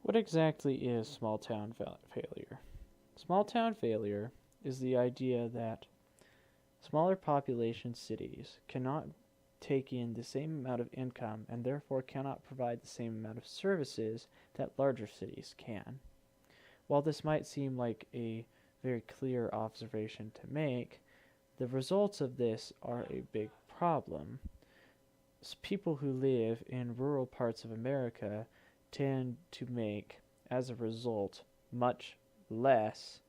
What exactly is small town failure? Small town failure is the idea that smaller population cities cannot take in the same amount of income and therefore cannot provide the same amount of services that larger cities can. While this might seem like a very clear observation to make, the results of this are a big problem. People who live in rural parts of America tend to make, as a result, much less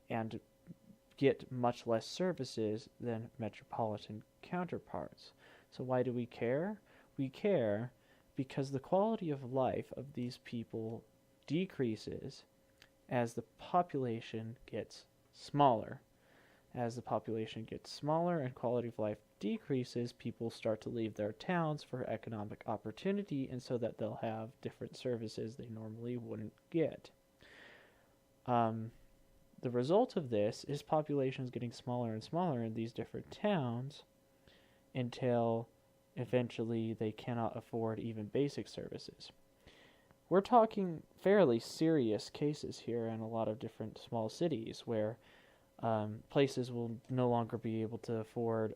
and get much less services than metropolitan counterparts. So, why do we care? We care because the quality of life of these people decreases as the population gets smaller. As the population gets smaller and quality of life decreases, people start to leave their towns for economic opportunity, and so that they'll have different services they normally wouldn't get. The result of this is populations getting smaller and smaller in these different towns until eventually they cannot afford even basic services. We're talking fairly serious cases here in a lot of different small cities where places will no longer be able to afford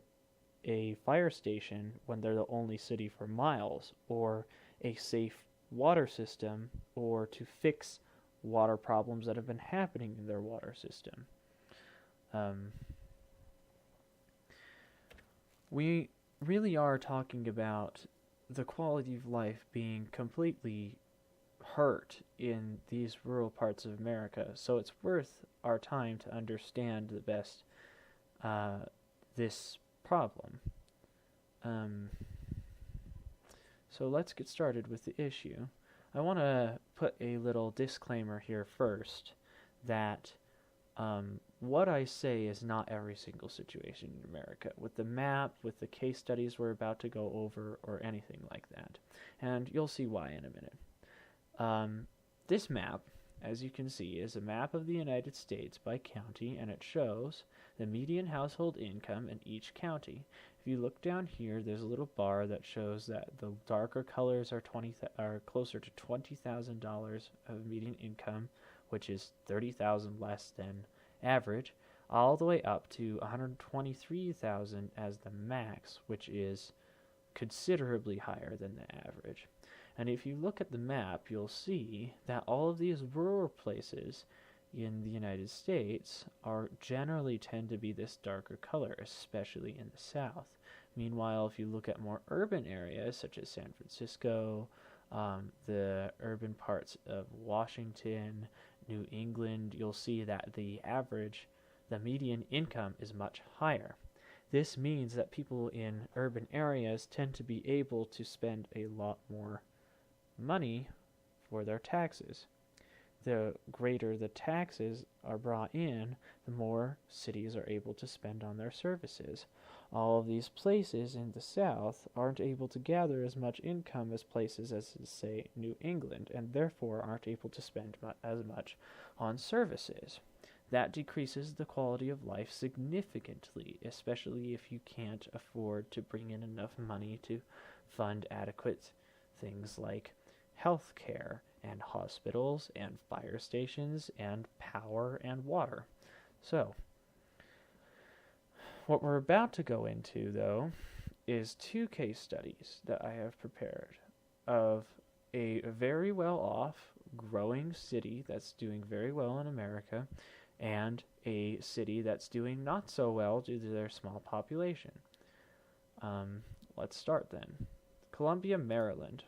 a fire station when they're the only city for miles, or a safe water system, or to fix water problems that have been happening in their water system. We really are talking about the quality of life being completely hurt in these rural parts of America, so it's worth our time to understand the best this problem. So let's get started with the issue. I want to put a little disclaimer here first that what I say is not every single situation in America, with the map, with the case studies we're about to go over, or anything like that. And you'll see why in a minute. This map, as you can see, is a map of the United States by county, and it shows the median household income in each county. If you look down here, there's a little bar that shows that the darker colors are closer to $20,000 of median income, which is $30,000 less than average, all the way up to $123,000 as the max, which is considerably higher than the average. And if you look at the map, you'll see that all of these rural places in the United States are generally tend to be this darker color, especially in the South. Meanwhile, if you look at more urban areas such as San Francisco, the urban parts of Washington, New England, you'll see that the median income is much higher. This means that people in urban areas tend to be able to spend a lot more money for their taxes. The greater the taxes are brought in, the more cities are able to spend on their services. All of these places in the South aren't able to gather as much income as places as, say, New England, and therefore aren't able to spend as much on services. That decreases the quality of life significantly, especially if you can't afford to bring in enough money to fund adequate things like health care and hospitals and fire stations and power and water. So, what we're about to go into, though, is two case studies that I have prepared of a very well off, growing city that's doing very well in America, and a city that's doing not so well due to their small population. Let's start then. Columbia, Maryland.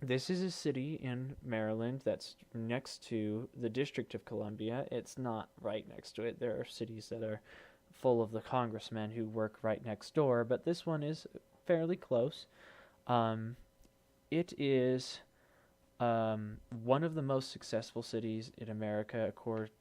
This is a city in Maryland that's next to the District of Columbia. It's not right next to it. There are cities that are full of the congressmen who work right next door, but this one is fairly close. It is one of the most successful cities in America,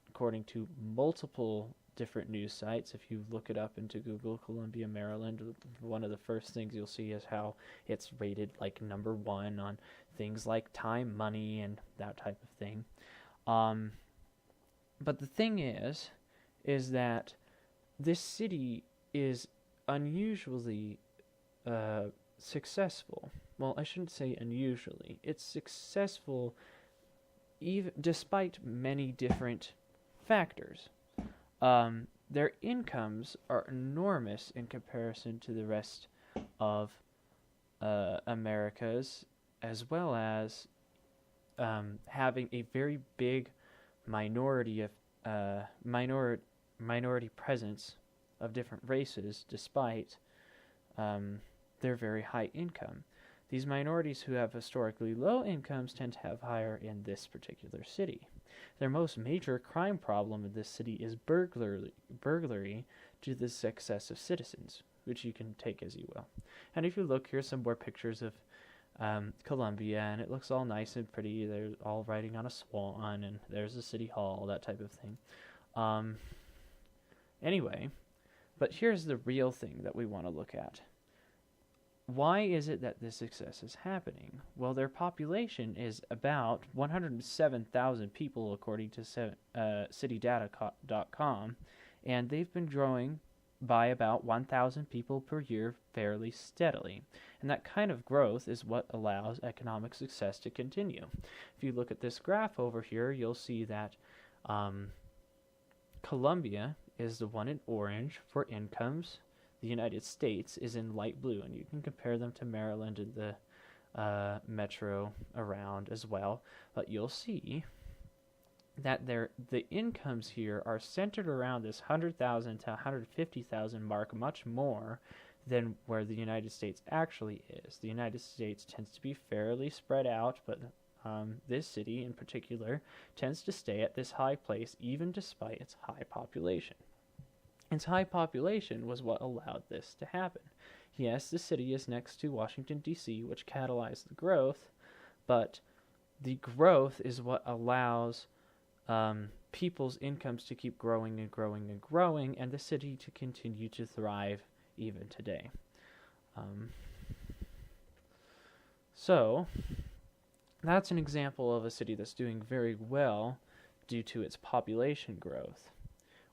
according to multiple different news sites. If you look it up into Google, Columbia, Maryland, one of the first things you'll see is how it's rated like number one on things like Time, Money, and that type of thing. But the thing is that this city is unusually successful. well, I shouldn't say unusually. It's successful even despite many different factors. Their incomes are enormous in comparison to the rest of Americas, as well as having a very big minority of minority presence of different races, despite their very high income. These minorities who have historically low incomes tend to have higher in this particular city. Their most major crime problem in this city is burglary due to the success of citizens, which you can take as you will. And if you look, here's some more pictures of Columbia, and it looks all nice and pretty. They're all riding on a swan, and there's the city hall, that type of thing. Anyway, but here's the real thing that we want to look at. Why is it that this success is happening? Well, their population is about 107,000 people, according to citydata.com, and they've been growing by about 1,000 people per year fairly steadily. And that kind of growth is what allows economic success to continue. If you look at this graph over here, you'll see that Columbia is the one in orange for incomes. The United States is in light blue, and you can compare them to Maryland and the metro around as well. But you'll see that the incomes here are centered around this 100,000 to 150,000 mark, much more than where the United States actually is. The United States tends to be fairly spread out, but this city in particular tends to stay at this high place even despite its high population. Its high population was what allowed this to happen. Yes, the city is next to Washington, D.C., which catalyzed the growth, but the growth is what allows people's incomes to keep growing and growing and growing, and the city to continue to thrive even today. So, that's an example of a city that's doing very well due to its population growth.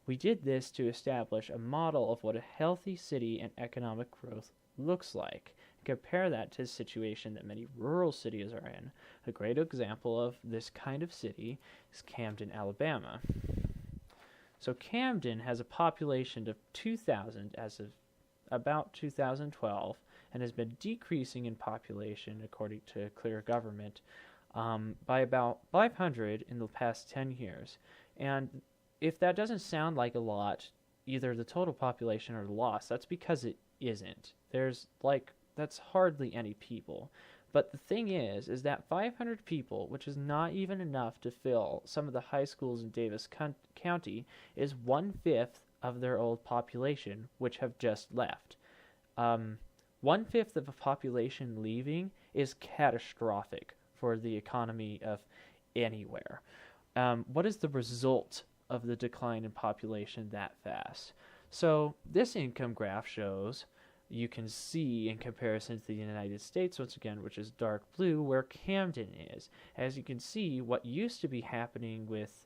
We did this to establish a model of what a healthy city and economic growth looks like. Compare that to the situation that many rural cities are in. A great example of this kind of city is Camden, Alabama. So Camden has a population of 2,000 as of about 2012, and has been decreasing in population, according to Clear Government, by about 500 in the past 10 years. And if that doesn't sound like a lot, either the total population or the loss, that's because it isn't. That's hardly any people. But the thing is that 500 people, which is not even enough to fill some of the high schools in Davis County, is 1/5 of their old population, which have just left. 1/5 of a population leaving is catastrophic for the economy of anywhere. What is the result of the decline in population that fast? So this income graph shows, you can see in comparison to the United States, once again, which is dark blue, where Camden is. As you can see, what used to be happening with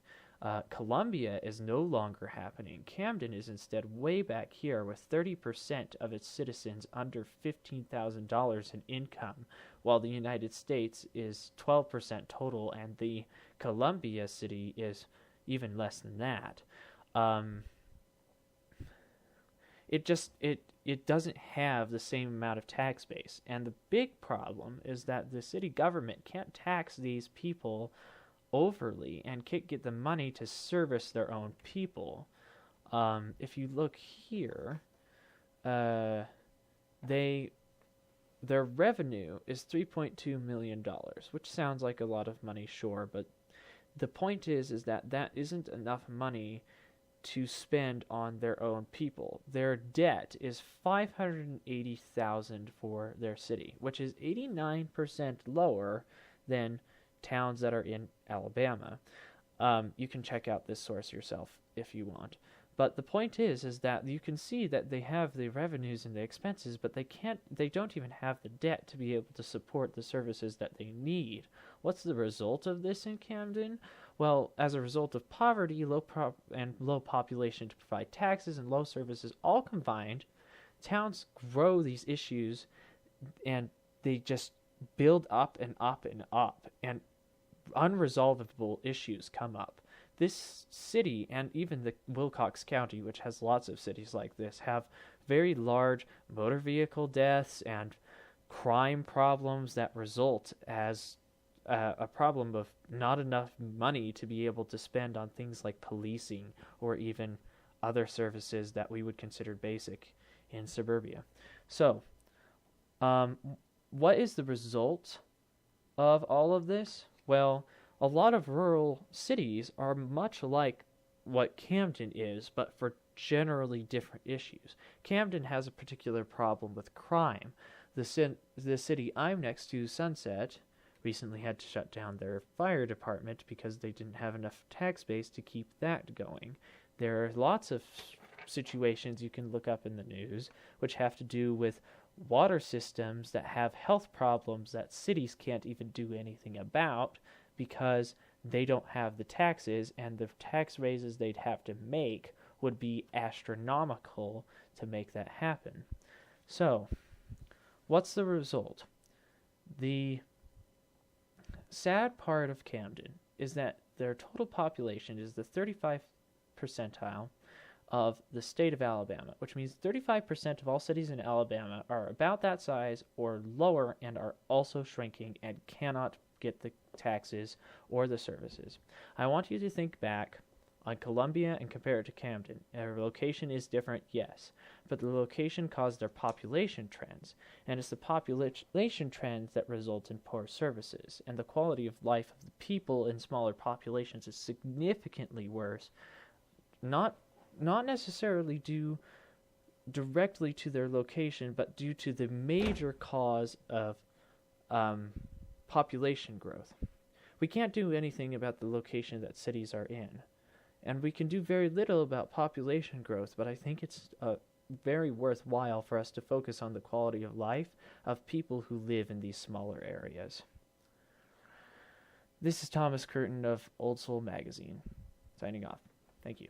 Columbia is no longer happening. Camden is instead way back here with 30% of its citizens under $15,000 in income, while the United States is 12% total, and the Columbia city is even less than that. It doesn't have the same amount of tax base, and the big problem is that the city government can't tax these people overly and can't get the money to service their own people. If you look here, their revenue is $3.2 million, which sounds like a lot of money, sure, but the point is that isn't enough money to spend on their own people. Their debt is $580,000 for their city, which is 89% lower than towns that are in Alabama. You can check out this source yourself if you want. But the point is that you can see that they have the revenues and the expenses, but they don't even have the debt to be able to support the services that they need. What's the result of this in Camden? Well, as a result of poverty, low population to provide taxes, and low services all combined, towns grow these issues, and they just build up and up and up, and unresolvable issues come up. This city and even the Wilcox County, which has lots of cities like this, have very large motor vehicle deaths and crime problems that result as a problem of not enough money to be able to spend on things like policing or even other services that we would consider basic in suburbia. So, what is the result of all of this? Well, a lot of rural cities are much like what Camden is, but for generally different issues. Camden has a particular problem with crime. The city I'm next to, Sunset, recently had to shut down their fire department because they didn't have enough tax base to keep that going. There are lots of situations you can look up in the news which have to do with water systems that have health problems that cities can't even do anything about because they don't have the taxes, and the tax raises they'd have to make would be astronomical to make that happen. So, what's the result? The sad part of Camden is that their total population is the 35th percentile of the state of Alabama, which means 35% of all cities in Alabama are about that size or lower and are also shrinking and cannot get the taxes or the services. I want you to think back on Columbia and compare it to Camden. Their location is different, yes, but the location caused their population trends, and it's the population trends that result in poor services, and the quality of life of the people in smaller populations is significantly worse, not necessarily due directly to their location, but due to the major cause of population growth. We can't do anything about the location that cities are in, and we can do very little about population growth, but I think it's very worthwhile for us to focus on the quality of life of people who live in these smaller areas. This is Thomas Curtin of Old Soul Magazine, signing off. Thank you.